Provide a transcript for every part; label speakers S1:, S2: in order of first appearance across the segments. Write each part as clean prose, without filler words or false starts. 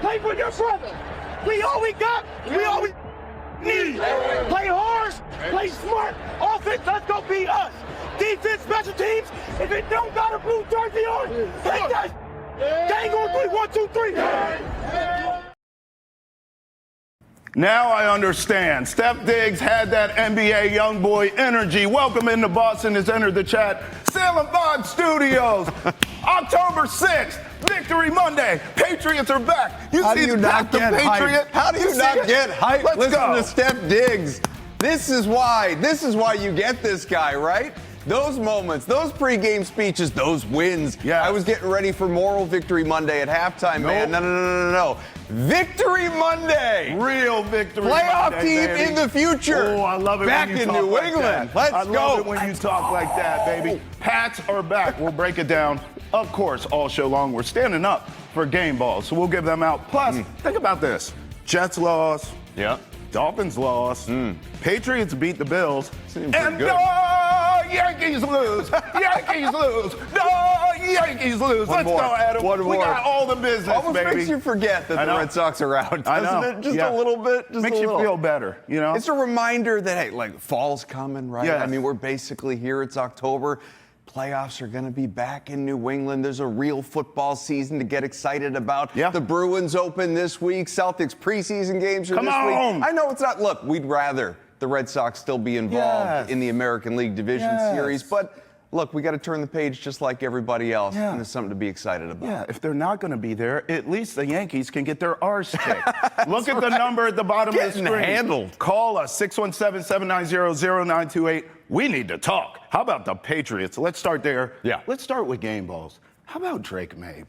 S1: Play for your brother. We all we got. We all we need. Play hard. Play smart. Offense, let's go beat us. Defense, special teams. If it don't got a blue jersey on, take that. Gang on 3. 1, 2, 3.
S2: Now I understand. Steph Diggs had that NBA young boy energy. Welcome into Boston has entered the chat. Salem Vibe Studios. October 6th, Victory Monday. Patriots are back.
S3: How do you not get hyped? How do you not get hyped?
S2: Let's go.
S3: Listen to Steph Diggs. This is why you get this guy, right? Those moments, those pregame speeches, those wins.
S2: Yeah.
S3: I was getting ready for Moral Victory Monday at halftime, man. No. Victory Monday.
S2: Real victory
S3: Playoff
S2: Monday,
S3: team
S2: baby.
S3: in the future.
S2: Oh, I love it
S3: back
S2: when you
S3: in
S2: talk
S3: New
S2: like
S3: England.
S2: that.
S3: Let's
S2: I
S3: go.
S2: love it when you talk like that, baby. Pats are back. We'll break it down, of course, all show long. We're standing up for game balls, so we'll give them out. Plus, think about this. Jets lost.
S3: Yeah.
S2: Dolphins lost. Patriots beat the Bills.
S3: Seems
S2: And
S3: pretty good.
S2: Yankees lose. Yankees lose. Yankees lose. Let's
S3: more.
S2: go, Adam.
S3: One
S2: We
S3: more.
S2: got all the business,
S3: Almost
S2: baby.
S3: makes you forget that
S2: I
S3: the
S2: know.
S3: Red Sox are out, doesn't
S2: I know.
S3: it? Just
S2: Yeah.
S3: a little bit. Just
S2: Makes
S3: a
S2: you
S3: little.
S2: feel better, you know?
S3: It's a reminder that, hey, like, fall's coming, right?
S2: Yes.
S3: I mean, we're basically here. It's October. Playoffs are going to be back in New England. There's a real football season to get excited about.
S2: Yeah.
S3: The Bruins open this week. Celtics preseason games are
S2: Come
S3: this
S2: on.
S3: week. I know it's not. Look, we'd rather the Red Sox still be involved
S2: Yes.
S3: in the American League Division
S2: Yes.
S3: Series, but look, we got to turn the page just like everybody else.
S2: Yeah.
S3: And there's something to be excited about.
S2: Yeah, if they're not going to be there, at least the Yankees can get their arse kicked. Look at the number at the bottom of the
S3: Getting
S2: screen.
S3: handled.
S2: Call us, 617-790-0928. We need to talk. How about the Patriots? Let's start there.
S3: Yeah.
S2: Let's start with game balls. How about Drake May?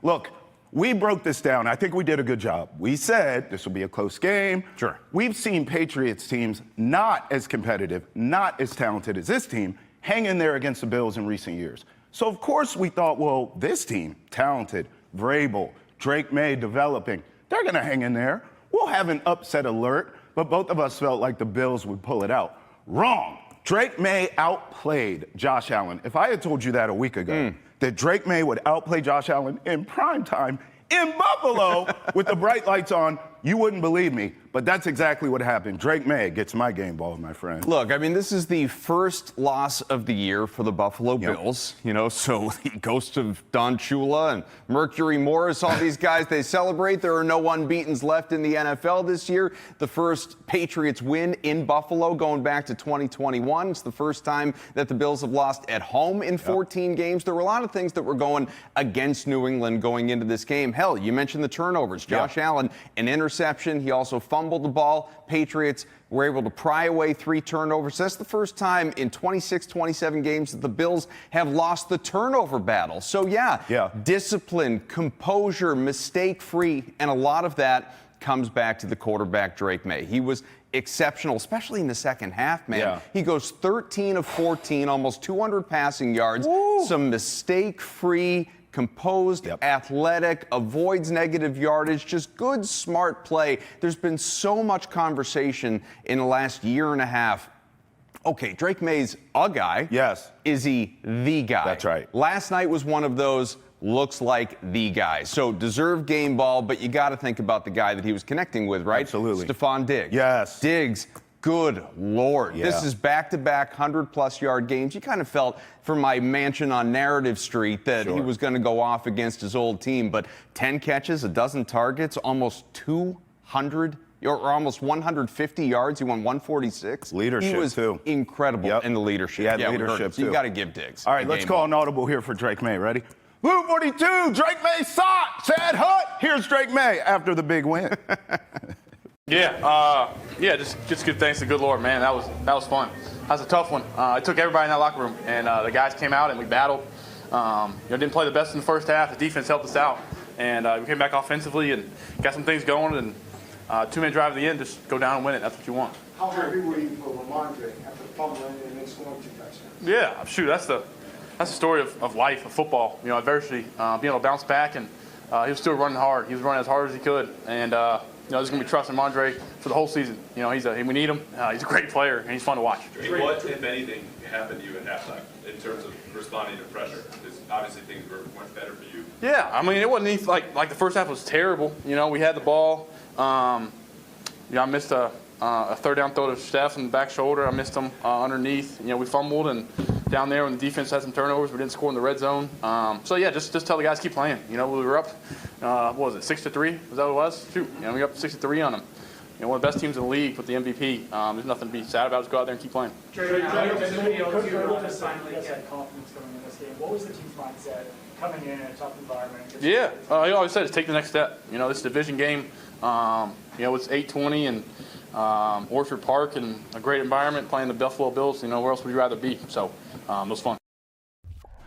S2: Look, we broke this down. I think we did a good job. We said this will be a close game.
S3: Sure.
S2: We've seen Patriots teams not as competitive, not as talented as this team, hang in there against the Bills in recent years. So, of course, we thought, well, this team, talented, Vrabel, Drake May developing, they're going to hang in there. We'll have an upset alert, but both of us felt like the Bills would pull it out. Wrong. Drake May outplayed Josh Allen. If I had told you that a week ago, that Drake May would outplay Josh Allen in prime time in Buffalo with the bright lights on, you wouldn't believe me. But that's exactly what happened. Drake May gets my game ball, my friend.
S3: Look, I mean, this is the first loss of the year for the Buffalo Bills, you know, so the ghost of Don Shula and Mercury Morris, all these guys, they celebrate. There are no unbeatens left in the NFL this year. The first Patriots win in Buffalo going back to 2021. It's the first time that the Bills have lost at home in 14 games. There were a lot of things that were going against New England going into this game. Hell, you mentioned the turnovers. Josh Allen, an interception. He also fumbled the ball. Patriots were able to pry away 3 turnovers. That's the first time in 26, 27 games that the Bills have lost the turnover battle. So, discipline, composure, mistake-free, and a lot of that comes back to the quarterback, Drake May. He was exceptional, especially in the second half, man.
S2: Yeah.
S3: He goes 13 of 14, almost 200 passing yards, some mistake-free, composed, athletic, avoids negative yardage, just good, smart play. There's been so much conversation in the last year and a half. Okay, Drake May's a guy.
S2: Yes.
S3: Is he the guy?
S2: That's right.
S3: Last night was one of those looks like the guy. So deserved game ball, but you got to think about the guy that he was connecting with, right?
S2: Absolutely.
S3: Stephon Diggs.
S2: Yes.
S3: Diggs. Good Lord.
S2: Yeah.
S3: This is back-to-back 100-plus yard games. You kind of felt from my mansion on Narrative Street that he was going to go off against his old team, but 10 catches, a dozen targets, almost 200 or almost 150 yards. He won 146.
S2: Leadership,
S3: he was
S2: too.
S3: incredible in the leadership.
S2: He had
S3: we heard
S2: leadership,
S3: it. So you
S2: too.
S3: got to give Diggs.
S2: All right, let's call an audible here for Drake May. Ready? Blue 42, Drake May sock, Chad Hutt. Here's Drake May after the big win.
S4: Just good thanks to the good Lord, man. That was fun. That was a tough one. It took everybody in that locker room, and the guys came out and we battled. Didn't play the best in the first half. The defense helped us out, and we came back offensively and got some things going. And 2-minute drive at the end, just go down and win it. That's what you want.
S5: How happy were you for Ramondre after fumbling and then scoring 2 touchdowns?
S4: Yeah, shoot, that's the story of life, of football. You know, adversity, being able to bounce back, and he was still running hard. He was running as hard as he could, and there's going to be trust in Mondre for the whole season. We need him. He's a great player, and he's fun to watch.
S6: What, if anything, happened to you at halftime in terms of responding to pressure? Because obviously things went better for you.
S4: Yeah, I mean, it wasn't anything like the first half was terrible. We had the ball. I missed a third down throw to Steph in the back shoulder. I missed him underneath. We fumbled, and down there when the defense had some turnovers, we didn't score in the red zone. Just tell the guys keep playing. We were up, what was it, 6-3? Was that what it was? Shoot, we were up 6-3 on them. One of the best teams in the league with the MVP. There's nothing to be sad about. Just go out there and keep playing.
S7: Coach just finally had confidence going in this game. What was the team's mindset coming in a tough environment?
S4: Yeah, he always said, take the next step. This division game, it's 8:20 and Orchard Park and a great environment playing the Buffalo Bills. Where else would you rather be? So it was fun.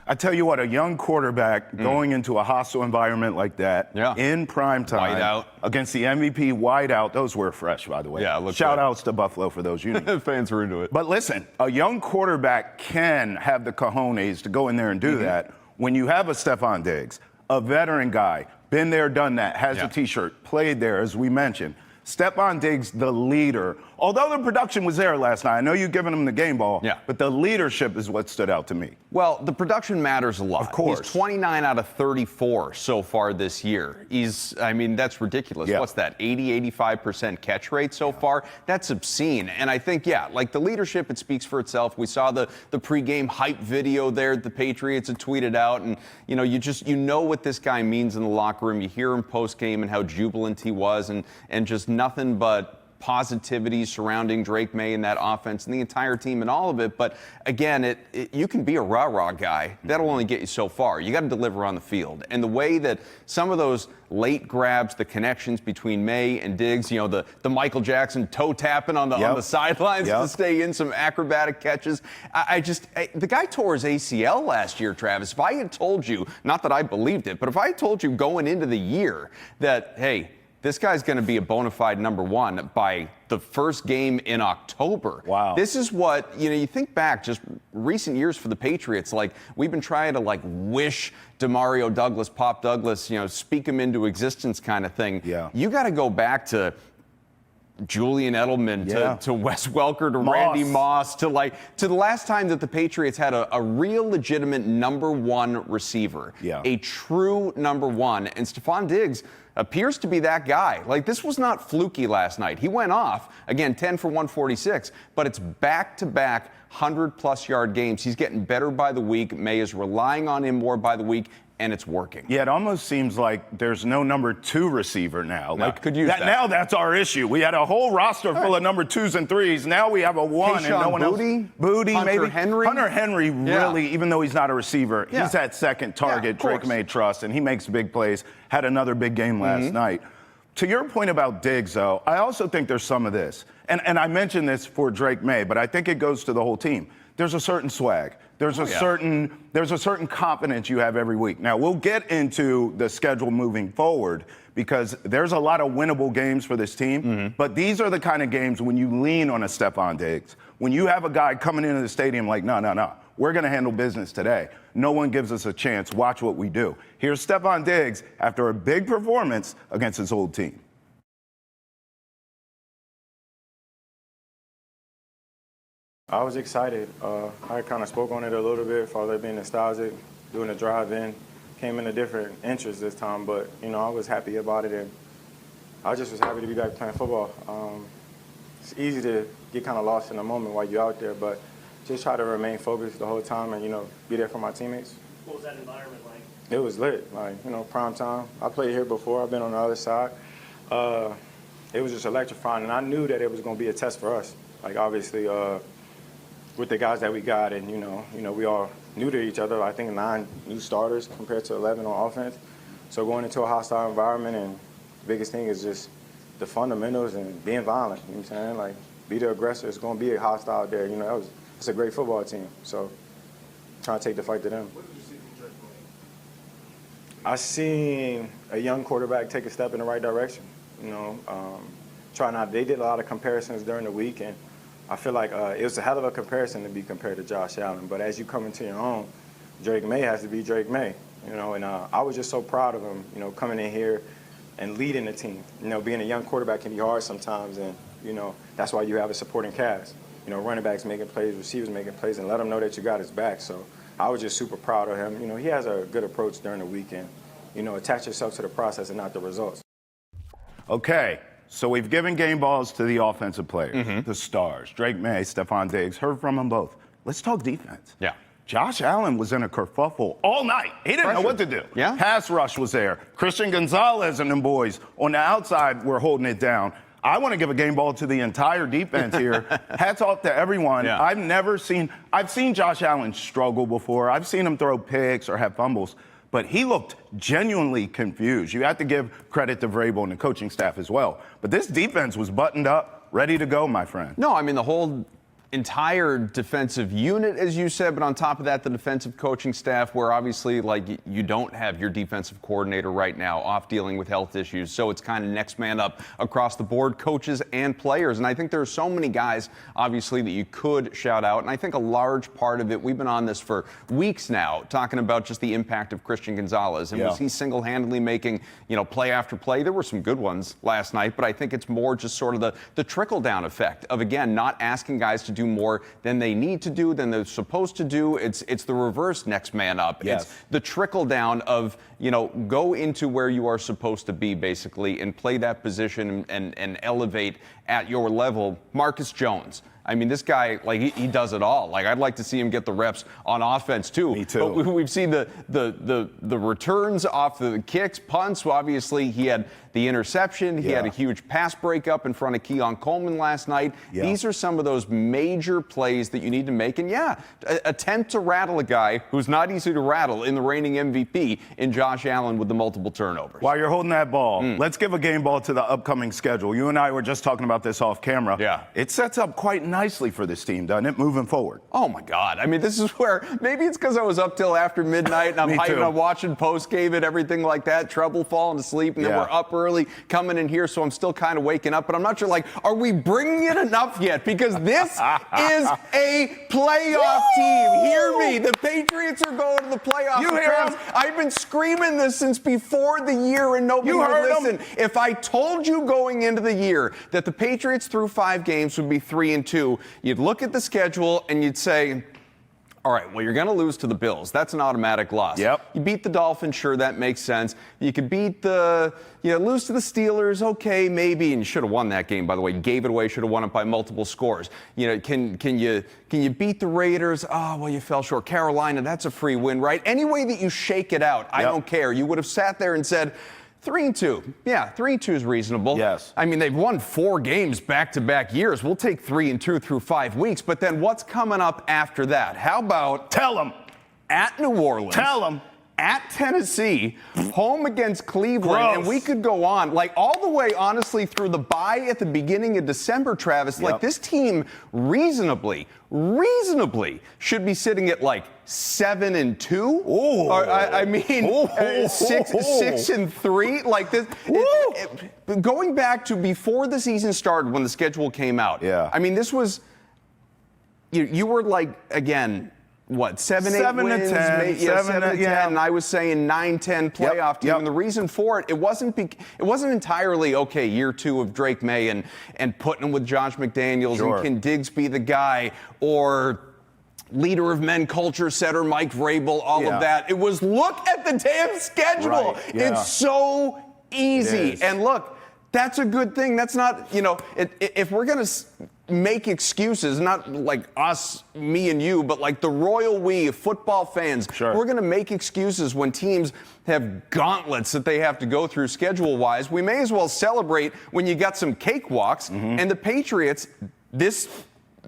S2: I tell you what, a young quarterback going into a hostile environment like that in prime time against the MVP wideout, those were fresh, by the way.
S3: Yeah,
S2: shout outs to Buffalo for those unions.
S3: Fans were into it.
S2: But listen, a young quarterback can have the cojones to go in there and do that when you have a Stephon Diggs, a veteran guy, been there, done that, has a T-shirt, played there, as we mentioned. Stephon Diggs, the leader. Although the production was there last night, I know you've given him the game ball, but the leadership is what stood out to me.
S3: Well, the production matters a lot.
S2: Of course.
S3: He's 29 out of 34 so far this year. That's ridiculous.
S2: Yeah.
S3: What's that, 85% catch rate so far? That's obscene. And I think, the leadership, it speaks for itself. We saw the pregame hype video there the Patriots had tweeted out. And, you know what this guy means in the locker room. You hear him postgame and how jubilant he was and just nothing but positivity surrounding Drake May and that offense and the entire team and all of it. But again, you can be a rah-rah guy. That'll only get you so far. You got to deliver on the field. And the way that some of those late grabs, the connections between May and Diggs, the Michael Jackson toe tapping on the sidelines to stay in, some acrobatic catches. The guy tore his ACL last year, Travis. If I had told you, not that I believed it, but if I had told you going into the year that, hey, this guy's going to be a bona fide number one by the first game in October.
S2: Wow.
S3: This is what, you think back just recent years for the Patriots, we've been trying to wish Demario Douglas, Pop Douglas, speak him into existence kind of thing.
S2: Yeah.
S3: You got to go back to Julian Edelman, to Wes Welker, to Randy Moss, to the last time that the Patriots had a real legitimate number one receiver, a true number one. And Stephon Diggs appears to be that guy. This was not fluky last night. He went off, again, 10 for 146, but it's back-to-back 100-plus yard games. He's getting better by the week. May is relying on him more by the week, and it's working.
S2: Yeah, it almost seems like there's no number two receiver now.
S3: Could use that.
S2: Now that's our issue. We had a whole roster full of number twos and threes. Now we have a one and no one else. Booty,
S3: Hunter
S2: maybe.
S3: Henry.
S2: Hunter Henry really, even though he's not a receiver, he's that second target Drake May trusts, and he makes big plays. Had another big game last night. To your point about Diggs, though, I also think there's some of this. And I mentioned this for Drake May, but I think it goes to the whole team. There's a certain swag. There's a certain confidence you have every week. Now, we'll get into the schedule moving forward because there's a lot of winnable games for this team. But these are the kind of games when you lean on a Stephon Diggs, when you have a guy coming into the stadium like, no, we're going to handle business today. No one gives us a chance. Watch what we do. Here's Stephon Diggs after a big performance against his old team.
S5: I was excited. I kind of spoke on it a little bit, for being nostalgic, doing the drive-in. Came in a different interest this time, but, I was happy about it, and I just was happy to be back playing football. It's easy to get kind of lost in the moment while you're out there, but just try to remain focused the whole time and, be there for my teammates.
S7: What was that environment like?
S5: It was lit, prime time. I played here before. I've been on the other side. It was just electrifying, and I knew that it was going to be a test for us. Obviously, with the guys that we got, and we all new to each other. I think 9 new starters compared to 11 on offense. So going into a hostile environment, and the biggest thing is just the fundamentals and being violent. You know what I'm saying? Be the aggressor. It's going to be a hostile there. It's a great football team. So trying to take the fight to them.
S6: What did you see from Drake May?
S5: I seen a young quarterback take a step in the right direction. They did a lot of comparisons during the week, and I feel like it was a hell of a comparison to be compared to Josh Allen. But as you come into your own, Drake May has to be Drake May, and I was just so proud of him, coming in here, and leading the team. Being a young quarterback can be hard sometimes, and, that's why you have a supporting cast. Running backs making plays, receivers making plays, and let them know that you got his back. So I was just super proud of him. He has a good approach during the weekend. Attach yourself to the process and not the results.
S2: Okay, so we've given game balls to the offensive players, the stars, Drake May, Stephon Diggs, heard from them both. Let's talk defense.
S3: Yeah.
S2: Josh Allen was in a kerfuffle all night. He didn't know what to do.
S3: Yeah.
S2: Pass rush was there. Christian Gonzalez and them boys on the outside were holding it down. I want to give a game ball to the entire defense here. Hats off to everyone.
S3: Yeah.
S2: I've seen Josh Allen struggle before. I've seen him throw picks or have fumbles, but he looked genuinely confused. You have to give credit to Vrabel and the coaching staff as well. But this defense was buttoned up, ready to go, my friend.
S3: No, I mean, the whole entire defensive unit, as you said, but on top of that, the defensive coaching staff, where obviously, you don't have your defensive coordinator right now off dealing with health issues, so it's kind of next man up across the board, coaches and players. And I think there are so many guys, obviously, that you could shout out, and I think a large part of it, we've been on this for weeks now, talking about just the impact of Christian Gonzalez, and was he single-handedly making, play after play? There were some good ones last night, but I think it's more just sort of the trickle-down effect of, again, not asking guys to do more than they need to do, than they're supposed to do. It's the reverse next man up.
S2: Yes.
S3: It's the trickle down of, go into where you are supposed to be, basically, and play that position and elevate at your level. Marcus Jones. I mean, this guy, he does it all. I'd like to see him get the reps on offense, too.
S2: Me too.
S3: But we've seen the returns off the kicks, punts. Obviously, he had the interception. He had a huge pass breakup in front of Keon Coleman last night.
S2: Yeah.
S3: These are some of those major plays that you need to make. And, attempt to rattle a guy who's not easy to rattle in the reigning MVP in Josh Allen with the multiple turnovers.
S2: While you're holding that ball, let's give a game ball to the upcoming schedule. You and I were just talking about this off camera.
S3: Yeah.
S2: It sets up quite nicely for this team, doesn't it, moving forward?
S3: Oh, my God. I mean, this is where maybe it's because I was up till after midnight and I'm hyping, I'm watching post-game and everything like that, trouble falling asleep, and then we're up early coming in here, so I'm still kind of waking up. But I'm not sure, are we bringing it enough yet? Because this is a playoff team. Hear me. The Patriots are going to the playoffs.
S2: You hear him?
S3: I've been screaming this since before the year, and nobody would listen. If I told you going into the year that the Patriots through 5 games would be 3-2, you'd look at the schedule and you'd say, all right, well, you're going to lose to the Bills. That's an automatic loss.
S2: Yep.
S3: You beat the Dolphins, sure, that makes sense. You could lose to the Steelers, okay, maybe, and you should have won that game, by the way. Gave it away, should have won it by multiple scores. Can you beat the Raiders? Oh, well, you fell short. Carolina, that's a free win, right? Any way that you shake it out, I don't care. You would have sat there and said, 3-2. Yeah, 3-2 is reasonable.
S2: Yes.
S3: I mean, they've won 4 games back-to-back years. We'll take 3-2 through 5 weeks. But then what's coming up after that? How about
S2: Tell them.
S3: at New Orleans?
S2: Tell them.
S3: At Tennessee, home against Cleveland,
S2: Gross.
S3: and we could go on, all the way, honestly, through the bye at the beginning of December, Travis. This team reasonably should be sitting at 7-2.
S2: Ooh.
S3: I mean, 6-3. This. Going back to before the season started, when the schedule came out.
S2: Yeah.
S3: I mean, this was. You were again. What, 7 to 10, 7 to 10, and I was saying 9-10 playoff team. And the reason for it wasn't entirely, okay, year 2 of Drake May and putting him with Josh McDaniels and can Diggs be the guy, or leader of men culture setter Mike Vrabel, all of that. It was, look at the damn schedule.
S2: Right. Yeah.
S3: It's so easy. And look, that's a good thing. That's not, if we're going to make excuses, not us, me and you, but the royal we of football fans.
S2: Sure.
S3: We're going to make excuses when teams have gauntlets that they have to go through schedule-wise. We may as well celebrate when you got some cakewalks. And the Patriots, this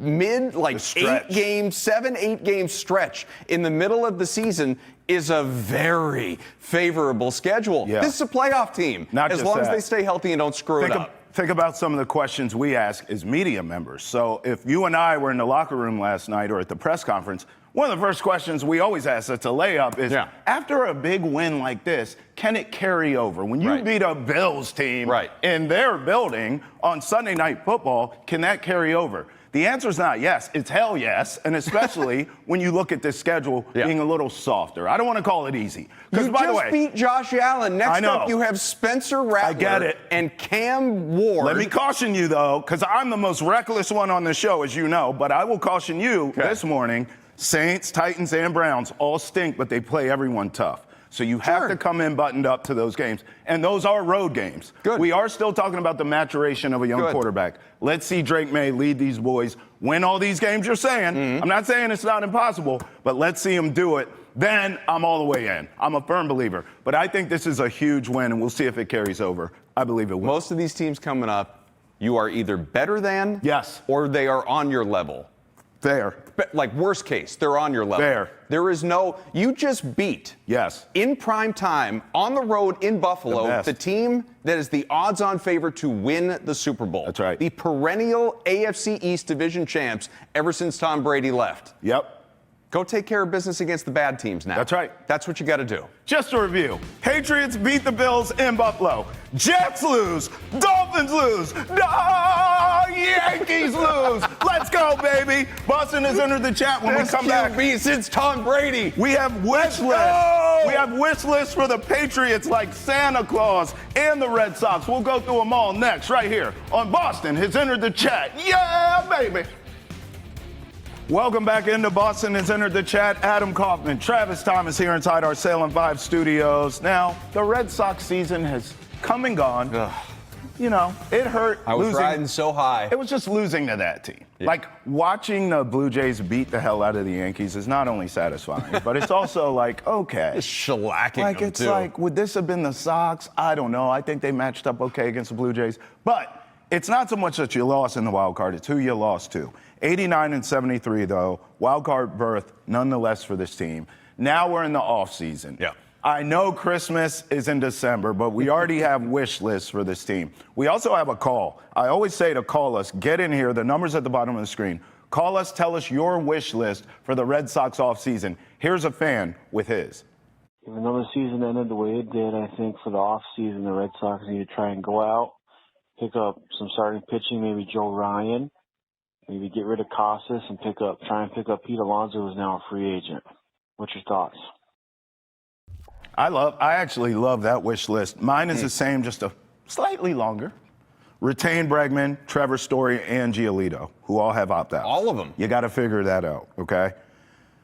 S3: 7-8 game stretch in the middle of the season is a very favorable schedule.
S2: Yeah.
S3: This is a playoff team. As long as they stay healthy and don't screw it up.
S2: Think about some of the questions we ask as media members. So if you and I were in the locker room last night or at the press conference, one of the first questions we always ask that's a layup is, after a big win like this, can it carry over? When you beat a Bills team in their building on Sunday Night Football, can that carry over? The answer is not yes. It's hell yes, and especially when you look at this schedule being a little softer. I don't want to call it easy.
S3: You
S2: by the
S3: just
S2: way,
S3: beat Josh Allen. Next up, you have Spencer Rattler
S2: I get it.
S3: and Cam Ward.
S2: Let me caution you, though, because I'm the most reckless one on the show, as you know, but I will caution you this morning. Saints, Titans, and Browns all stink, but they play everyone tough. So you have to come in buttoned up to those games. And those are road games.
S3: Good.
S2: We are still talking about the maturation of a young quarterback. Let's see Drake May lead these boys, win all these games you're saying. I'm not saying it's not impossible, but let's see him do it. Then I'm all the way in. I'm a firm believer. But I think this is a huge win, and we'll see if it carries over. I believe it will.
S3: Most of these teams coming up, you are either better than or they are on your level.
S2: Fair.
S3: Like, worst case, they're on your level.
S2: Fair.
S3: There is no, you just beat. In prime time, on the road in Buffalo, the team that is the odds-on favorite to win the Super Bowl.
S2: That's right.
S3: The perennial AFC East division champs ever since Tom Brady left.
S2: Yep.
S3: Go take care of business against the bad teams now.
S2: That's right.
S3: That's what you got to do.
S2: Just to review, Patriots beat the Bills in Buffalo. Jets lose. Dolphins lose. Yankees lose. Let's go, baby. Boston has entered the chat when we come back.
S3: Since Tom Brady.
S2: We have wish lists. We have wish lists for the Patriots like Santa Claus and the Red Sox. We'll go through them all next right here on Boston has entered the chat. Yeah, baby. Welcome back into Boston has entered the chat. Adam Kaufman, Travis Thomas here inside our Salem 5 studios. Now, the Red Sox season has come and gone. You know, it hurt.
S3: I was riding so high.
S2: It was just losing to that team. Like, watching the Blue Jays beat the hell out of the Yankees is not only satisfying, but it's also like, okay.
S3: It's shellacking
S2: like,
S3: them,
S2: it's
S3: too.
S2: like, would this have been the Sox? I don't know. I think they matched up okay against the Blue Jays. But it's not so much that you lost in the wild card. It's who you lost to. 89 and 73, though. Wild card berth, nonetheless, for this team. Now we're in the offseason.
S3: Yeah.
S2: I know Christmas is in December, but we already have wish lists for this team. We also have a call. I always say to call us. Get in here. The number's at the bottom of the screen. Call us. Tell us your wish list for the Red Sox offseason. Here's a fan with his.
S8: Even though the season ended the way it did, I think for the offseason, the Red Sox need to try and go out, pick up some starting pitching, maybe Joe Ryan. Maybe get rid of Casas and try and pick up Pete Alonso, who's now a free agent. What's your thoughts?
S2: I actually love that wish list. Mine is the same, just a slightly longer. Retain Bregman, Trevor Story, and Giolito, who all have opt-outs.
S3: All of them.
S2: You got to figure that out, okay?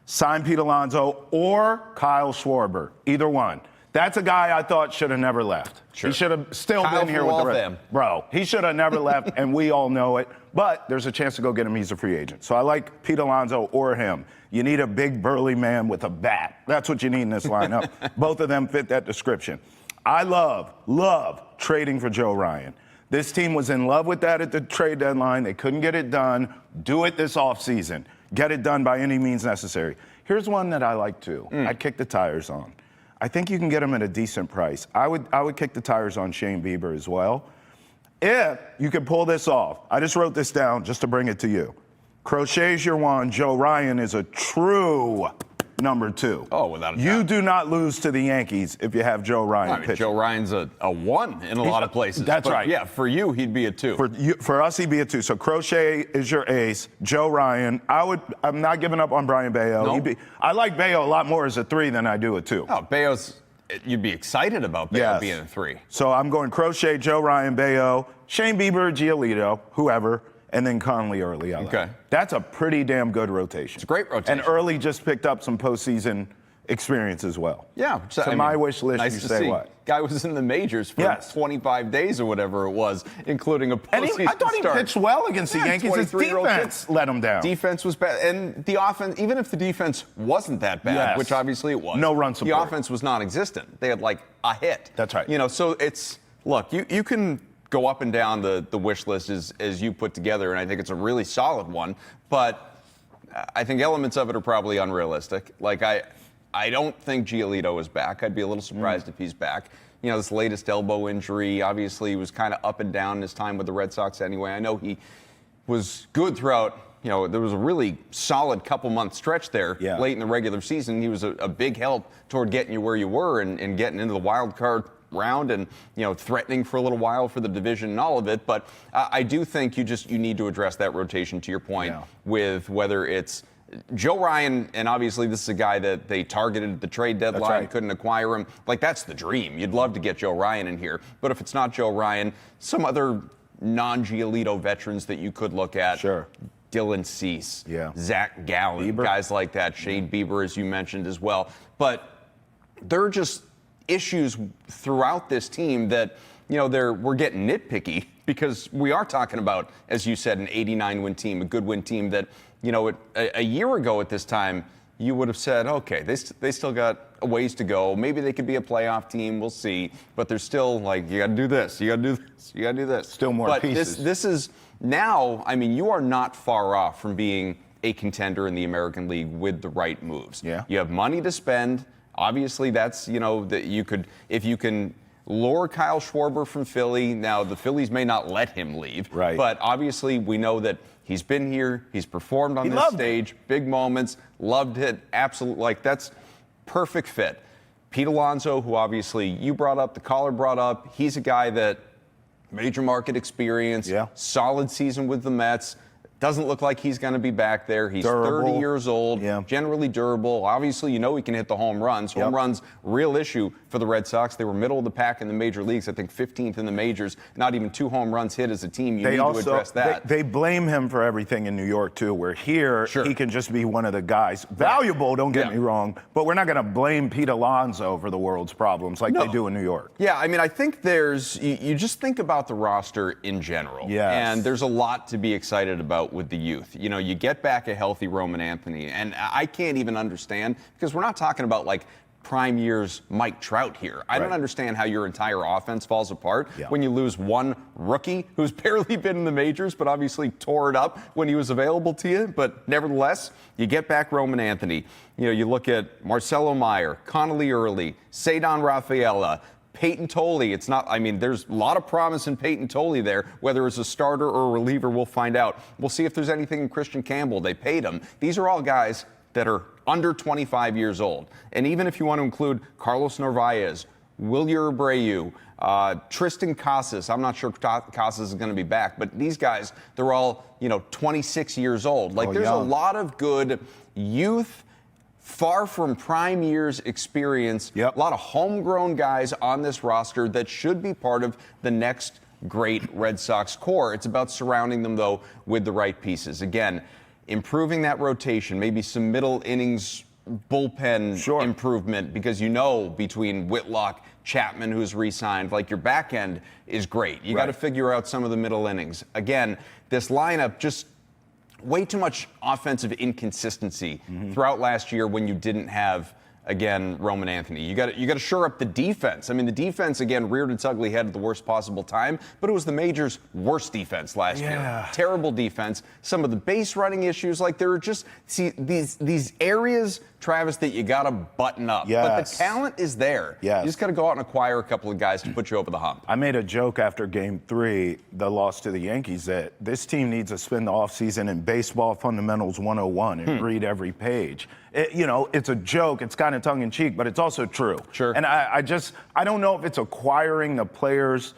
S2: Sign Pete Alonso or Kyle Schwarber, either one. That's a guy I thought should have never left. He should have still been here with the Reds. Bro, he should have never left, and we all know it. But there's a chance to go get him. He's a free agent. So I like Pete Alonso or him. You need a big, burly man with a bat. That's what you need in this lineup. Both of them fit that description. I love trading for Joe Ryan. This team was in love with that at the trade deadline. They couldn't get it done. Do it this offseason. Get it done by any means necessary. Here's one that I like, too. I'd kick the tires on. I think you can get him at a decent price. I would kick the tires on Shane Bieber as well. If you can pull this off. I just wrote this down just to bring it to you. Crochet's your one. Joe Ryan is a true number 2.
S3: Oh, without a doubt.
S2: You do not lose to the Yankees if you have Joe Ryan pitching.
S3: Joe Ryan's a 1 in a lot of places.
S2: That's right.
S3: Yeah, for you, he'd be a 2.
S2: For us, he'd be a 2. So Crochet is your ace. Joe Ryan. I'm not giving up on Brian Bayo.
S3: No.
S2: I like Bayo a lot more as a 3 than I do a 2.
S3: Oh, you'd be excited about Bayo being a 3.
S2: So I'm going Crochet, Joe Ryan, Bayo, Shane Bieber, Giolito, whoever, and then Conley early. Okay. That's a pretty damn good rotation.
S3: It's a great rotation.
S2: And early just picked up some postseason experience as well.
S3: Yeah.
S2: So my wish list,
S3: nice
S2: you
S3: to
S2: say
S3: see.
S2: what?
S3: Guy was in the majors for 25 days or whatever it was, including a postseason
S2: I thought he pitched well against the Yankees. His defense let him down.
S3: Defense was bad. And the offense, even if the defense wasn't that bad, which obviously it was.
S2: No run support.
S3: The offense was non-existent. They had like a hit.
S2: That's right.
S3: So look, you can go up and down the wish list as you put together, and I think it's a really solid one. But I think elements of it are probably unrealistic. Like, I don't think Giolito is back. I'd be a little surprised if he's back. This latest elbow injury, obviously, he was kind of up and down his time with the Red Sox anyway. I know he was good throughout. There was a really solid couple-month stretch there late in the regular season. He was a big help toward getting you where you were and getting into the wild card round and, threatening for a little while for the division and all of it. But I do think you need to address that rotation, to your point, with whether it's Joe Ryan, and obviously this is a guy that they targeted at the trade deadline, couldn't acquire him. Like, that's the dream. You'd love to get Joe Ryan in here. But if it's not Joe Ryan, some other non-Giolito veterans that you could look at.
S2: Sure.
S3: Dylan Cease, Zach Gallen, guys like that, Shane Bieber, as you mentioned as well. But there are just issues throughout this team that, we're getting nitpicky because we are talking about, as you said, an 89-win team, a good win team that, a year ago at this time, you would have said, okay, they still got a ways to go. Maybe they could be a playoff team. We'll see. But they're still like, you got to do this. You got to do this. You got to do this.
S2: Still more pieces.
S3: This is now, you are not far off from being a contender in the American League with the right moves.
S2: Yeah.
S3: You have money to spend. Obviously, that's, that you could, if you can lure Kyle Schwarber from Philly. Now, the Phillies may not let him leave.
S2: Right.
S3: But obviously, we know that he's been here. He's performed on this stage. Big moments. Loved it. Absolutely. That's perfect fit. Pete Alonso, who obviously you brought up, the caller brought up, he's a guy that major market experience, solid season with the Mets. Doesn't look like he's going to be back there. He's
S2: durable.
S3: 30 years old, generally durable. Obviously, he can hit the home runs. Home runs, real issue for the Red Sox. They were middle of the pack in the major leagues, I think 15th in the majors. Not even 2 home runs hit as a team. You need to address that.
S2: They blame him for everything in New York, too, where here he can just be one of the guys. Valuable, don't get me wrong, but we're not going to blame Pete Alonso for the world's problems like they do in New York.
S3: Yeah, I think you just think about the roster in general.
S2: Yes.
S3: And there's a lot to be excited about with the youth. You get back a healthy Roman Anthony, and I can't even understand, because we're not talking about like prime years Mike Trout here. I don't understand how your entire offense falls apart when you lose one rookie who's barely been in the majors, but obviously tore it up when he was available to you. But nevertheless, you get back Roman Anthony. You look at Marcelo Meyer, Connolly Early, Cedar Rafaela, Peyton Tolle. It's not, there's a lot of promise in Peyton Tolle there. Whether it's a starter or a reliever, we'll find out. We'll see if there's anything in Christian Campbell. They paid him. These are all guys that are under 25 years old. And even if you want to include Carlos Narvaez, Wilyer Abreu, Tristan Casas, I'm not sure Casas is going to be back, but these guys, they're all, 26 years old. There's a lot of good youth, far from prime years experience, a lot of homegrown guys on this roster that should be part of the next great Red Sox core. It's about surrounding them, though, with the right pieces. Again, improving that rotation, maybe some middle innings bullpen improvement, because between Whitlock, Chapman, who's re-signed, your back end is great. You got to figure out some of the middle innings. Again, this lineup just way too much offensive inconsistency throughout last year when you didn't have, again, Roman Anthony. You got to shore up the defense. The defense, again, reared its ugly head at the worst possible time, but it was the major's worst defense last year. Terrible defense. Some of the base running issues, there are just these areas, Travis, that you got to button up. But the talent is there. You just got to go out and acquire a couple of guys to put you over the hump.
S2: I made a joke after Game 3, the loss to the Yankees, that this team needs to spend the offseason in Baseball Fundamentals 101 and read every page. It's a joke. It's kind of tongue-in-cheek, but it's also true. And I don't know if it's acquiring the players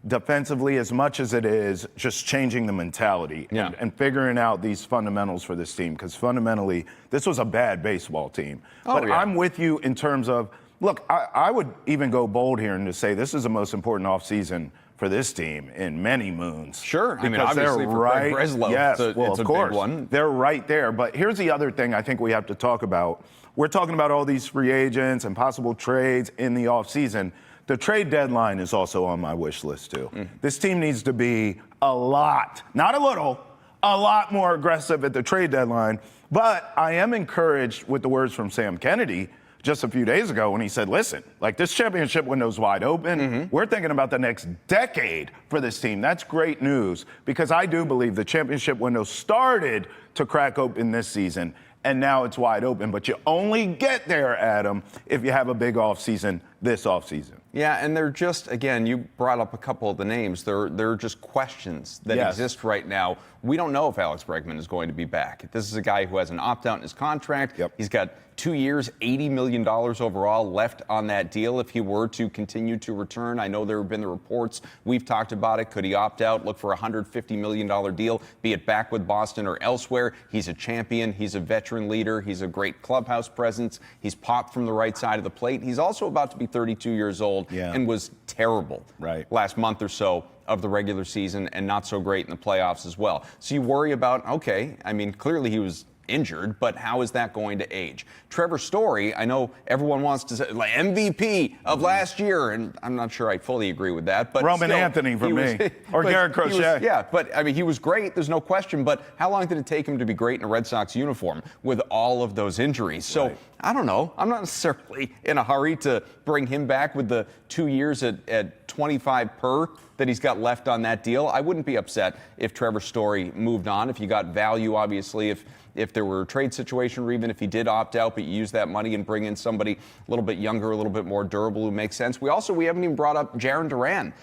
S2: defensively as much as it is just changing the mentality and figuring out these fundamentals for this team, because fundamentally this was a bad baseball team. I'm with you in terms of, look, I would even go bold here and to say this is the most important offseason for this team in many moons.
S3: Obviously
S2: they're
S3: for
S2: right.
S3: Craig Breslow, it's a big one.
S2: They're right there. But here's the other thing I think we have to talk about. We're talking about all these free agents and possible trades in the offseason. The trade deadline is also on my wish list, too. This team needs to be a lot, not a little, a lot more aggressive at the trade deadline. But I am encouraged with the words from Sam Kennedy just a few days ago when he said, listen, this championship window's wide open. We're thinking about the next decade for this team. That's great news, because I do believe the championship window started to crack open this season, and now it's wide open. But you only get there, Adam, if you have a big offseason this offseason.
S3: Yeah, and they're just, again, you brought up a couple of the names. They're just questions that exist right now. We don't know if Alex Bregman is going to be back. This is a guy who has an opt-out in his contract.
S2: Yep.
S3: He's got 2 years, $80 million overall left on that deal if he were to continue to return. I know there have been the reports. We've talked about it. Could he opt out, look for a $150 million deal, be it back with Boston or elsewhere? He's a champion. He's a veteran leader. He's a great clubhouse presence. He's popped from the right side of the plate. He's also about to be 32 years old and was terrible last month or so of the regular season and not so great in the playoffs as well. So you worry about, okay, I mean, clearly he was injured, but how is that going to age? Trevor Story, I know everyone wants to say like MVP of last year, and I'm not sure I fully agree with that. But
S2: Roman
S3: still,
S2: Anthony for me, or Garrett Crochet.
S3: But I mean, he was great. There's no question. But how long did it take him to be great in a Red Sox uniform with all of those injuries? So I don't know. I'm not necessarily in a hurry to bring him back with the 2 years at 25 per that he's got left on that deal. I wouldn't be upset if Trevor Story moved on. If you got value, obviously, if there were a trade situation, or even if he did opt out, but you use that money and bring in somebody a little bit younger, a little bit more durable who makes sense. We haven't even brought up Jarren Duran.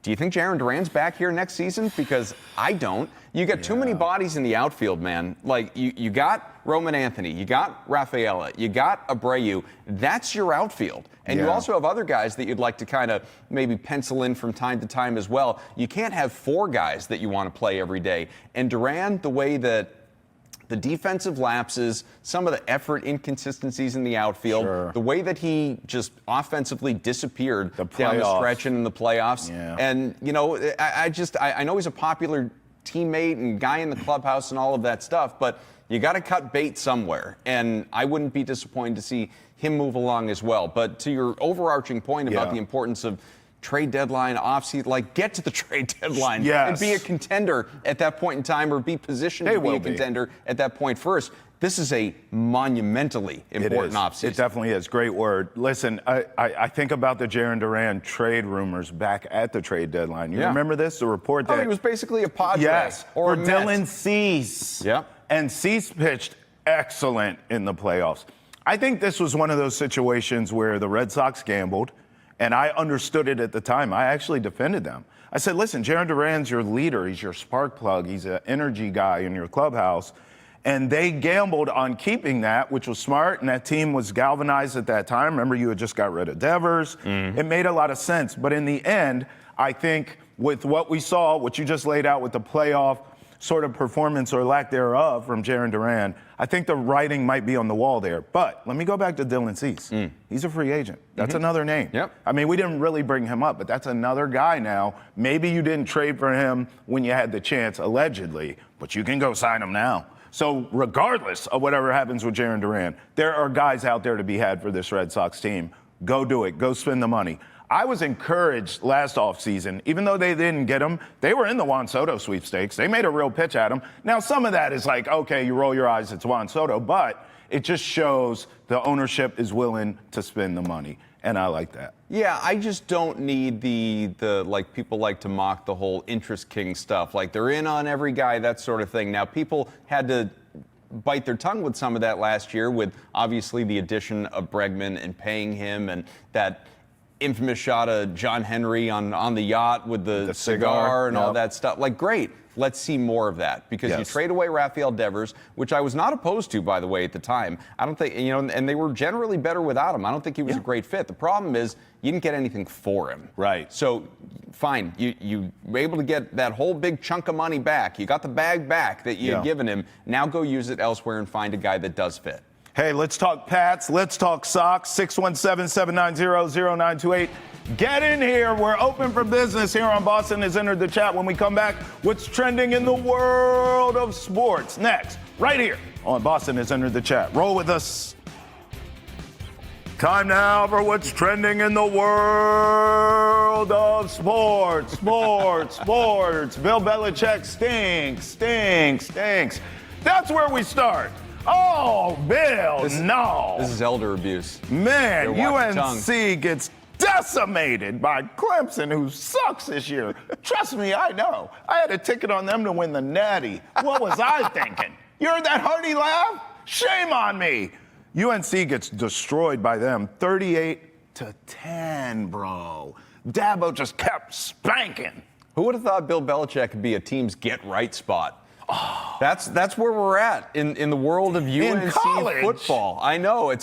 S3: Do you think Jarren Duran's back here next season? Because I don't. You got too many bodies in the outfield, man. Like, you got Roman Anthony, you got Rafaela, you got Abreu. That's your outfield. And you also have other guys that you'd like to kind of maybe pencil in from time to time as well. You can't have 4 guys that you want to play every day. And Duran, the way that the defensive lapses, some of the effort inconsistencies in the outfield, the way that he just offensively disappeared down the stretch and in the playoffs. And, you know, I know he's a popular teammate and guy in the clubhouse and all of that stuff, but you got to cut bait somewhere. And I wouldn't be disappointed to see him move along as well. But to your overarching point about the importance of trade deadline, offseason, like get to the trade deadline and be a contender at that point in time, or be positioned to be a contender at that point first. This is a monumentally important offseason.
S2: It definitely is. Great word. Listen, I think about the Jarren Duran trade rumors back at the trade deadline. You remember this? The report that
S3: he was basically a Padre or
S2: for
S3: a
S2: Dylan Cease. And Cease pitched excellent in the playoffs. I think this was one of those situations where the Red Sox gambled. And I understood it at the time. I actually defended them. I said, listen, Jarren Duran's your leader. He's your spark plug. He's an energy guy in your clubhouse. And they gambled on keeping that, which was smart. And that team was galvanized at that time. Remember, you had just got rid of Devers. It made a lot of sense. But in the end, I think with what we saw, what you just laid out with the playoff sort of performance or lack thereof from Jarren Duran, I think the writing might be on the wall there. But let me go back to Dylan Cease. He's a free agent. That's another name. I mean, we didn't really bring him up, but that's another guy now. Maybe you didn't trade for him when you had the chance, allegedly, but you can go sign him now. So regardless of whatever happens with Jarren Duran, there are guys out there to be had for this Red Sox team. Go do it. Go spend the money. I was encouraged last offseason, even though they didn't get him, they were in the Juan Soto sweepstakes. They made a real pitch at him. Now, some of that is like, okay, you roll your eyes, it's Juan Soto, but it just shows the ownership is willing to spend the money, and I like that.
S3: Yeah, I just don't need the like, people like to mock the whole interest king stuff, like they're in on every guy, that sort of thing. Now, people had to bite their tongue with some of that last year with obviously the addition of Bregman and paying him, and that infamous shot of John Henry on the yacht with the cigar and all that stuff. Like, great. Let's see more of that, because you trade away Rafael Devers, which I was not opposed to, by the way, at the time. I don't think, you know, and they were generally better without him. I don't think he was a great fit. The problem is you didn't get anything for him. So, fine, you were able to get that whole big chunk of money back. You got the bag back that you had given him. Now go use it elsewhere and find a guy that does fit.
S2: Hey, let's talk Pats. Let's talk Sox. 617-790-0928. Get in here. We're open for business here on Boston Has Entered the Chat. When we come back, what's trending in the world of sports? Next, right here on Boston Has Entered the Chat. Roll with us. Time now for what's trending in the world of sports. Sports. Bill Belichick stinks. That's where we start. Oh, Bill,
S3: This is elder abuse.
S2: Man, UNC gets decimated by Clemson, who sucks this year. Trust me, I know. I had a ticket on them to win the Natty. What was I thinking? You heard that hearty laugh? Shame on me. UNC gets destroyed by them 38-7. 10, bro. Dabo just kept spanking.
S3: Who would have thought Bill Belichick could be a team's get-right spot? That's where we're at in the world of UNC football. I know it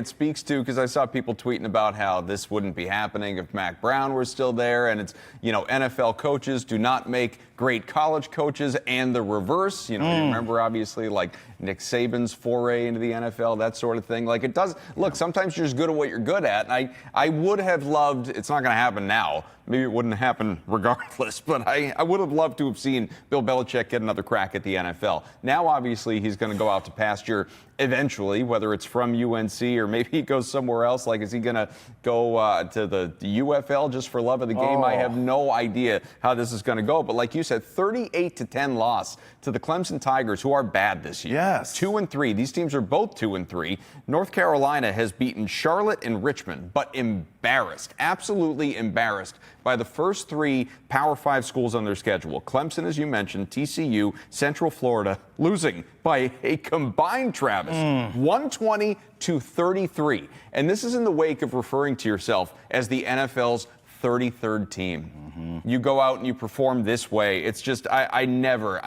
S3: speaks to, because I saw people tweeting about how this wouldn't be happening if Mac Brown were still there, and it's, NFL coaches do not make great college coaches, and the reverse. You remember obviously like Nick Saban's foray into the NFL, that sort of thing. Like, it does look, sometimes you're just good at what you're good at, and I would have loved, it's not going to happen now. Maybe it wouldn't happen regardless, but I would have loved to have seen Bill Belichick get another crack at the NFL. Now, obviously, he's going to go out to pasture eventually, whether it's from UNC or maybe he goes somewhere else. Like, is he going to go to the UFL just for love of the game? I have no idea how this is going to go. But like you said, 38-10 loss to the Clemson Tigers, who are bad this year.
S2: Yes.
S3: 2-3. These teams are both 2-3. North Carolina has beaten Charlotte and Richmond, but embarrassed, absolutely embarrassed by the first three Power 5 schools on their schedule. Clemson, as you mentioned, TCU, Central Florida, losing by a combined, Travis, 120-33. And this is in the wake of referring to yourself as the NFL's 33rd team. You go out and you perform this way. It's just, I never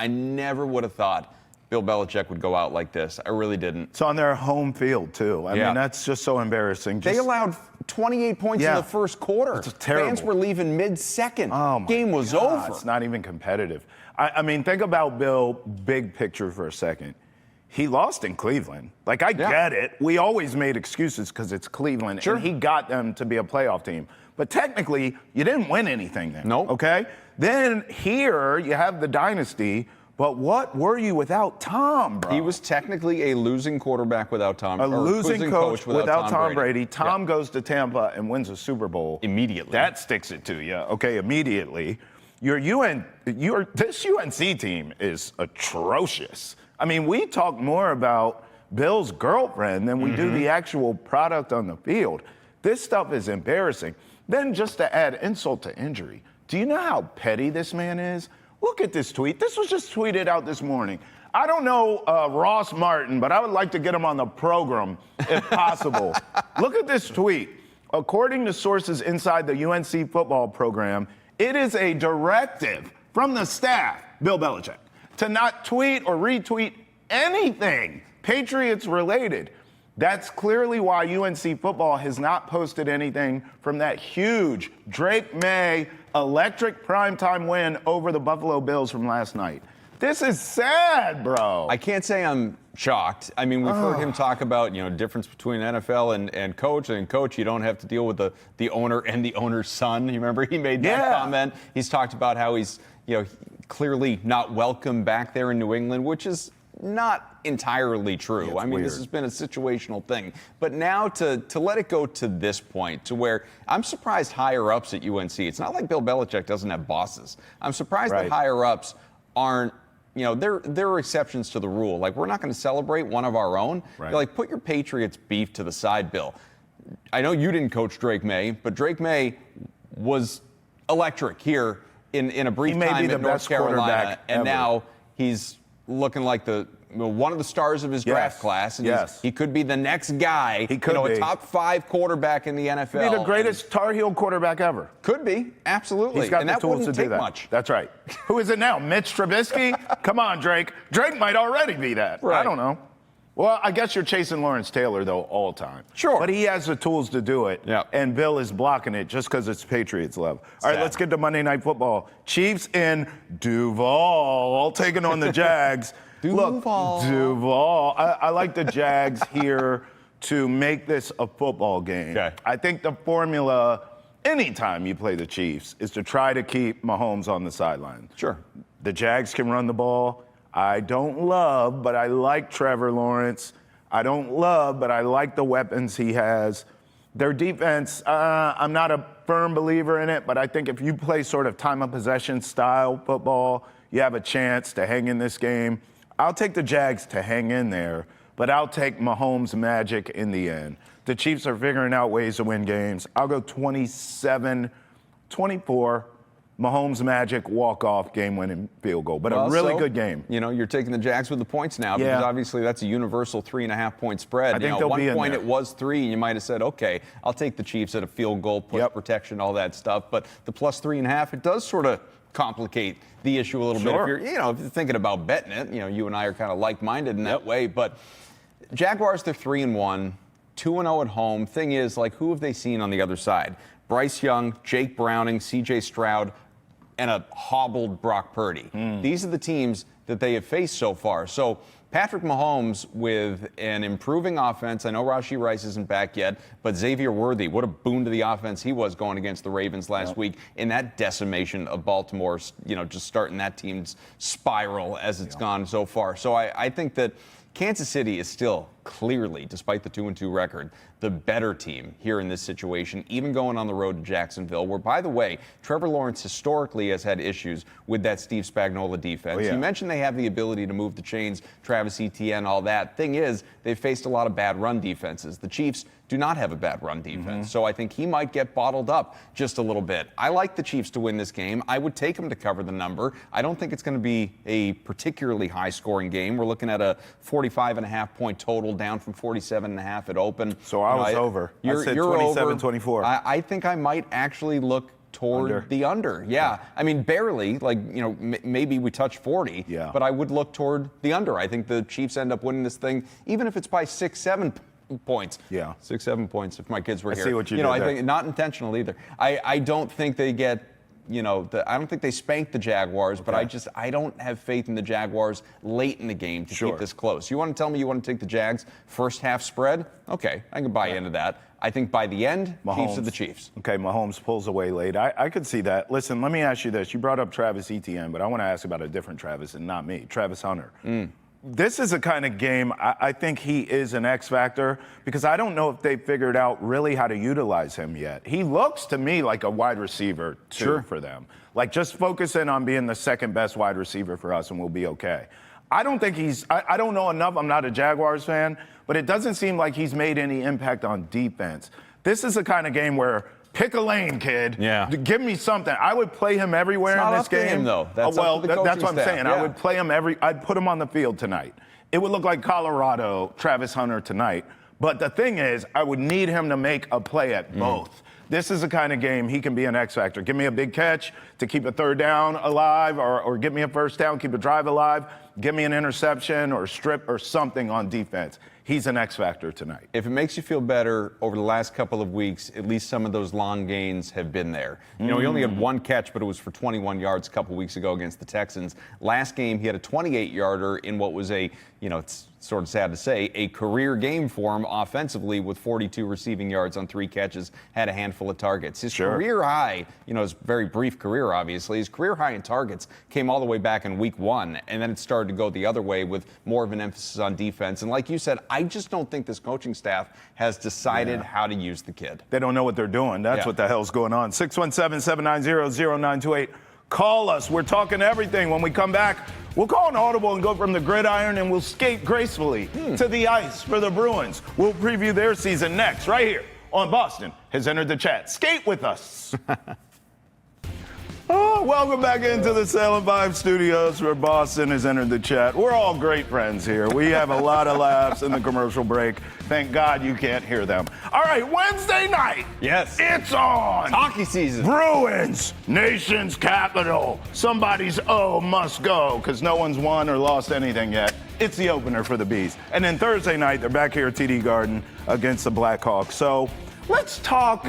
S3: would have thought Bill Belichick would go out like this. I really didn't.
S2: It's on their home field, too. I mean, that's just so embarrassing.
S3: They allowed 28 points in the first quarter.
S2: It's terrible.
S3: Fans were leaving mid-second.
S2: Oh, my
S3: Game was
S2: God.
S3: over.
S2: It's not even competitive. I mean, think about Bill, big picture for a second. He lost in Cleveland. Like, I get it. We always made excuses because it's Cleveland.
S3: Sure.
S2: And he got them to be a playoff team. But technically, you didn't win anything then.
S3: Nope.
S2: Okay? Then here, you have the dynasty. But what were you without Tom, bro?
S3: He was technically a losing quarterback without Tom.
S2: A losing coach without Tom Brady. Tom
S3: Yeah.
S2: goes to Tampa and wins a Super Bowl.
S3: Immediately.
S2: That sticks it to you. Okay, immediately. This UNC team is atrocious. I mean, we talk more about Bill's girlfriend than we do the actual product on the field. This stuff is embarrassing. Then just to add insult to injury, do you know how petty this man is? Look at this tweet. This was just tweeted out this morning. I don't know Ross Martin, but I would like to get him on the program if possible. Look at this tweet. According to sources inside the UNC football program, it is a directive from the staff, Bill Belichick, to not tweet or retweet anything Patriots related. That's clearly why UNC football has not posted anything from that huge Drake May electric primetime win over the Buffalo Bills from last night. This is sad, bro.
S3: I can't say I'm shocked. I mean, we've heard him talk about, difference between NFL and coach. And coach, you don't have to deal with the owner and the owner's son. You remember he made that comment? He's talked about how he's, clearly not welcome back there in New England, which is not entirely true.
S2: Yeah,
S3: I mean, this has been a situational thing. But now to let it go to this point, to where I'm surprised higher ups at UNC, it's not like Bill Belichick doesn't have bosses. I'm surprised that higher ups aren't, there are exceptions to the rule. Like, we're not going to celebrate one of our own.
S2: Right.
S3: Like, put your Patriots beef to the side, Bill. I know you didn't coach Drake May, but Drake May was electric here in a brief time at North Carolina, and now he's looking like one of the stars of his draft class, and he could be the next guy.
S2: He could be
S3: a top 5 quarterback in the NFL.
S2: Could be the greatest Tar Heel quarterback ever.
S3: Could be, absolutely.
S2: He's got
S3: and
S2: the
S3: that
S2: tools
S3: wouldn't
S2: to
S3: take
S2: do that.
S3: Much.
S2: That's right. Who is it now? Mitch Trubisky? Come on, Drake. Drake might already be that.
S3: Right.
S2: I don't know. Well, I guess you're chasing Lawrence Taylor, though, all time.
S3: Sure.
S2: But he has the tools to do it.
S3: Yeah.
S2: And Bill is blocking it just because it's Patriots love. All right, let's get to Monday Night Football. Chiefs in Duval taking on the Jags.
S3: Duval.
S2: Look, Duval. I like the Jags here to make this a football game.
S3: Okay.
S2: I think the formula, anytime you play the Chiefs, is to try to keep Mahomes on the sideline.
S3: Sure.
S2: The Jags can run the ball. I don't love, but I like Trevor Lawrence. I don't love, but I like the weapons he has. Their defense, I'm not a firm believer in it, but I think if you play sort of time of possession style football, you have a chance to hang in this game. I'll take the Jags to hang in there, but I'll take Mahomes' magic in the end. The Chiefs are figuring out ways to win games. I'll go 27-24. Mahomes magic walk-off game-winning field goal, but a really good game.
S3: You know, you're taking the Jags with the points now because obviously that's a universal 3.5-point spread.
S2: I think
S3: at one
S2: be in
S3: point
S2: there.
S3: it was 3, and you might have said, okay, I'll take the Chiefs at a field goal, push protection, all that stuff. But the plus 3.5, it does sort of complicate the issue a little bit. If you're thinking about betting it, you and I are kind of like-minded in that way. But Jaguars, they're 3-1, 2-0 at home. Thing is, like, who have they seen on the other side? Bryce Young, Jake Browning, C.J. Stroud, and a hobbled Brock Purdy. These are the teams that they have faced so far. So Patrick Mahomes with an improving offense. I know Rashee Rice isn't back yet, but Xavier Worthy, what a boon to the offense he was going against the Ravens last week in that decimation of Baltimore, just starting that team's spiral as it's gone so far. So I think that Kansas City is still clearly, despite the 2-2 record, the better team here in this situation, even going on the road to Jacksonville, where, by the way, Trevor Lawrence historically has had issues with that Steve Spagnuolo defense. You mentioned they have the ability to move the chains, Travis Etienne, all that. Thing is, they've faced a lot of bad run defenses. The Chiefs do not have a bad run defense, so I think he might get bottled up just a little bit. I like the Chiefs to win this game. I would take them to cover the number. I don't think it's going to be a particularly high-scoring game. We're looking at a 45.5-point total, down from 47.5 at open.
S2: So I was over. I said 27-24.
S3: I think I might actually look toward the under. Yeah. I mean, barely. Like, maybe we touch 40.
S2: Yeah.
S3: But I would look toward the under. I think the Chiefs end up winning this thing, even if it's by 6-7 points. 6-7 points if my kids were here.
S2: I see what you did
S3: I
S2: there.
S3: think not intentional either. I don't think they get I don't think they spanked the Jaguars, but I don't have faith in the Jaguars late in the game to keep this close. You want to tell me you want to take the Jags first half spread? Okay, I can buy into that. I think by the end,
S2: Mahomes.
S3: Chiefs are the Chiefs.
S2: Okay, Mahomes pulls away late. I could see that. Listen, let me ask you this. You brought up Travis Etienne, but I want to ask about a different Travis and not me, Travis Hunter. This is a kind of game I think he is an X factor because I don't know if they figured out really how to utilize him yet. He looks to me like a wide receiver for them. Like just focus in on being the second best wide receiver for us and we'll be okay. I don't think I don't know enough. I'm not a Jaguars fan, but it doesn't seem like he's made any impact on defense. This is the kind of game where pick a lane, kid.
S3: Yeah.
S2: Give me something. I would play him everywhere in this game.
S3: It's not up to him, though. That's
S2: well,
S3: up to the coaching
S2: that's what I'm
S3: staff.
S2: saying.
S3: Yeah.
S2: I would play him I'd put him on the field tonight. It would look like Colorado, Travis Hunter tonight. But the thing is, I would need him to make a play at both. This is the kind of game he can be an X factor. Give me a big catch to keep a third down alive or give me a first down, keep a drive alive. Give me an interception or strip or something on defense. He's an X factor tonight.
S3: If it makes you feel better, over the last couple of weeks, at least some of those long gains have been there. He only had one catch, but it was for 21 yards a couple weeks ago against the Texans. Last game, he had a 28-yarder in what was it's sort of sad to say, a career game for him offensively with 42 receiving yards on 3 catches, had a handful of targets. His career high, his very brief career, obviously, his career high in targets came all the way back in week 1, and then it started to go the other way with more of an emphasis on defense. And like you said, I just don't think this coaching staff has decided how to use the kid.
S2: They don't know what they're doing. That's what the hell's going on. 617-790-0928. Call us. We're talking everything. When we come back, we'll call an audible and go from the gridiron and we'll skate gracefully to the ice for the Bruins. We'll preview their season next, right here on Boston Has Entered the Chat. Skate with us. Welcome back into the Salem 5 studios where Boston Has Entered the Chat. We're all great friends here. We have a lot of laughs in the commercial break. Thank God you can't hear them. All right, Wednesday night.
S3: Yes.
S2: It's on.
S3: It's hockey season.
S2: Bruins, nation's capital. Somebody's must go because no one's won or lost anything yet. It's the opener for the Bees. And then Thursday night, they're back here at TD Garden against the Blackhawks. So let's talk.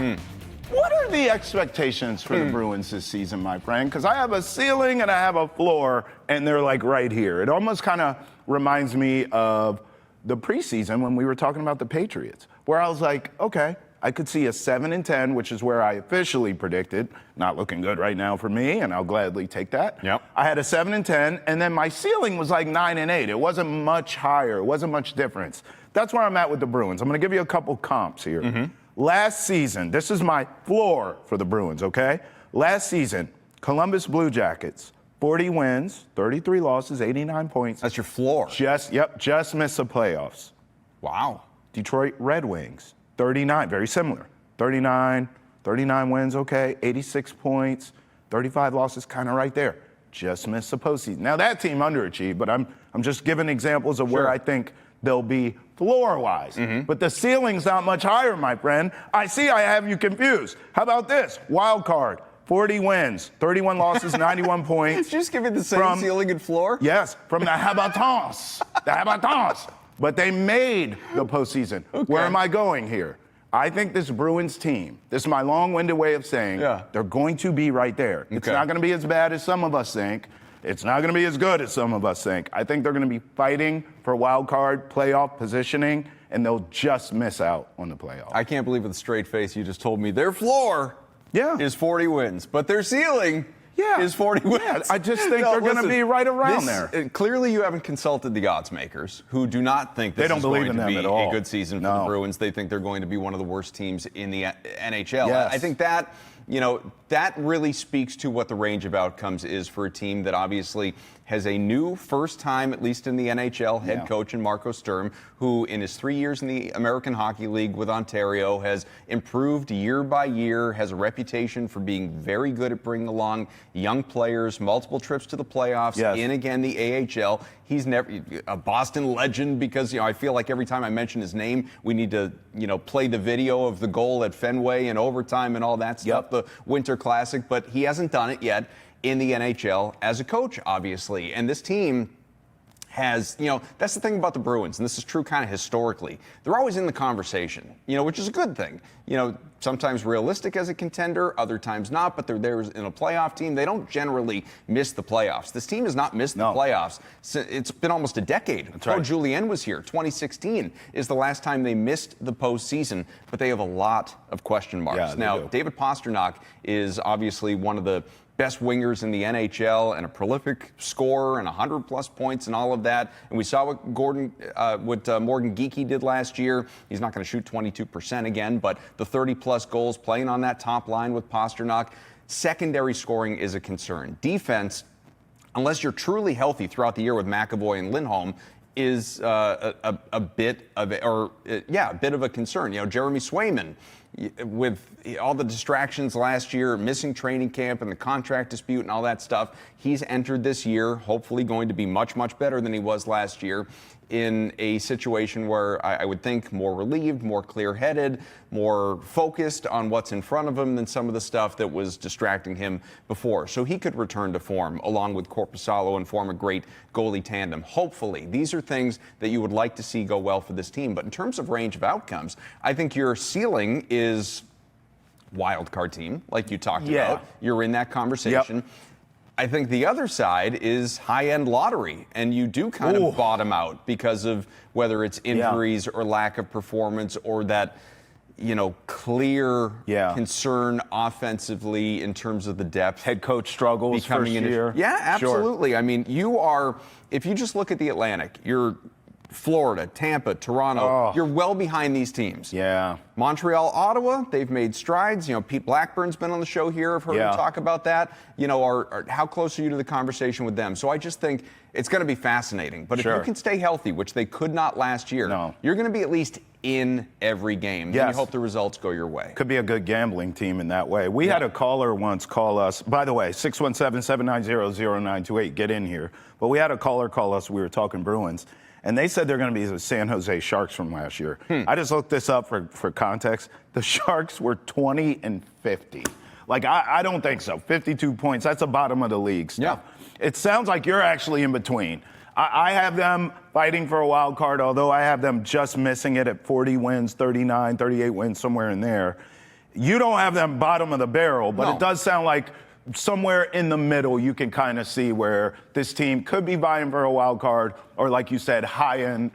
S2: What are the expectations for the Bruins this season, my friend? Because I have a ceiling and I have a floor, and they're like right here. It almost kind of reminds me of the preseason when we were talking about the Patriots, where I was like, okay, I could see a 7-10, which is where I officially predicted. Not looking good right now for me, and I'll gladly take that.
S3: Yep.
S2: I had a 7-10, and then my ceiling was like 9-8. It wasn't much higher. It wasn't much difference. That's where I'm at with the Bruins. I'm going to give you a couple comps here. Last season, this is my floor for the Bruins, okay? Last season, Columbus Blue Jackets, 40 wins, 33 losses, 89 points.
S3: That's your floor.
S2: Just missed the playoffs.
S3: Wow.
S2: Detroit Red Wings, 39, very similar. 39 wins, okay, 86 points, 35 losses, kind of right there. Just missed the postseason. Now, that team underachieved, but I'm just giving examples of where I think they'll be floor-wise. But the ceiling's not much higher, my friend. I see I have you confused. How about this? Wild card, 40 wins, 31 losses, 91 points.
S3: Did you just give me the same ceiling and floor?
S2: Yes, from the Habitants. The Habitants. But they made the postseason. Okay. Where am I going here? I think this Bruins team, this is my long-winded way of saying, they're going to be right there. Okay. It's not going to be as bad as some of us think. It's not going to be as good as some of us think. I think they're going to be fighting for wild card playoff positioning, and they'll just miss out on the playoffs.
S3: I can't believe with a straight face you just told me their floor is 40 wins, but their ceiling is 40 wins.
S2: Yeah, I just think they're going to be right around there.
S3: Clearly, you haven't consulted the odds makers, who do not think this is going to be a good season for the Bruins. They think they're going to be one of the worst teams in the NHL.
S2: Yes.
S3: I think that, that really speaks to what the range of outcomes is for a team that obviously has a new first time, at least in the NHL, head coach in Marco Sturm, who in his 3 years in the American Hockey League with Ontario has improved year by year, has a reputation for being very good at bringing along young players, multiple trips to the playoffs, in again the AHL. He's never a Boston legend because, I feel like every time I mention his name, we need to, play the video of the goal at Fenway and overtime and all that stuff, the Winter Classic, but he hasn't done it yet in the NHL as a coach, obviously. And this team has, that's the thing about the Bruins, and this is true kind of historically. They're always in the conversation, which is a good thing. Sometimes realistic as a contender, other times not, but they're there in a playoff team. They don't generally miss the playoffs. This team has not missed the playoffs. It's been almost a decade. Claude Julien was here. 2016 is the last time they missed the postseason, but they have a lot of question marks. Now, David Pastrnak is obviously one of the best wingers in the NHL and a prolific scorer and 100-plus points and all of that. And we saw what Morgan Geekie did last year. He's not going to shoot 22% again, but the 30-plus goals playing on that top line with Pastrnak. Secondary scoring is a concern. Defense, unless you're truly healthy throughout the year with McAvoy and Lindholm, is a bit of a concern. Jeremy Swayman, with all the distractions last year, missing training camp and the contract dispute and all that stuff, he's entered this year hopefully going to be much, much better than he was last year in a situation where I would think more relieved, more clear-headed, more focused on what's in front of him than some of the stuff that was distracting him before. So he could return to form along with Korpisalo and form a great goalie tandem. Hopefully. These are things that you would like to see go well for this team. But in terms of range of outcomes, I think your ceiling is wild card team, like you talked about. You're in that conversation. I think the other side is high-end lottery, and you do kind of bottom out because of whether it's injuries or lack of performance or that, clear concern offensively in terms of the depth.
S2: Head coach struggles first year.
S3: Yeah, absolutely. Sure. I mean, if you just look at the Atlantic, you're Florida, Tampa, Toronto, you're well behind these teams.
S2: Yeah.
S3: Montreal, Ottawa, they've made strides. Pete Blackburn's been on the show here. I've heard him talk about that. How close are you to the conversation with them? So I just think it's going to be fascinating. But if you can stay healthy, which they could not last year, you're going to be at least in every game. And you hope the results go your way.
S2: Could be a good gambling team in that way. We had a caller once call us. By the way, 617-790-0928. Get in here. But we had a caller call us. We were talking Bruins. And they said they're going to be the San Jose Sharks from last year. I just looked this up for context. The Sharks were 20-50. I don't think so. 52 points. That's the bottom of the league stuff. It sounds like you're actually in between. I have them fighting for a wild card, although I have them just missing it at 40 wins, 39, 38 wins, somewhere in there. You don't have them bottom of the barrel, but it does sound like somewhere in the middle you can kind of see where this team could be vying for a wild card or, like you said, high-end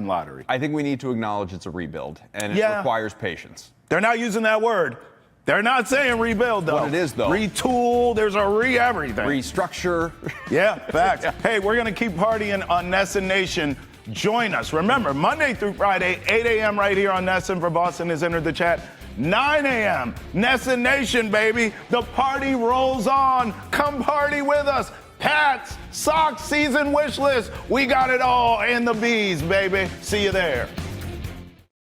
S2: lottery.
S3: I think we need to acknowledge it's a rebuild, and it requires patience.
S2: They're not using that word. They're not saying rebuild, though.
S3: What it is, though.
S2: Retool. There's a everything.
S3: Restructure.
S2: Yeah, facts. Hey, we're going to keep partying on Nesson Nation. Join us. Remember, Monday through Friday, 8 a.m. right here on Nesson for Boston has entered the chat. 9 a.m. Nesson Nation, baby. The party rolls on. Come party with us. Pats, Sox season wish list. We got it all and the bees, baby. See you there.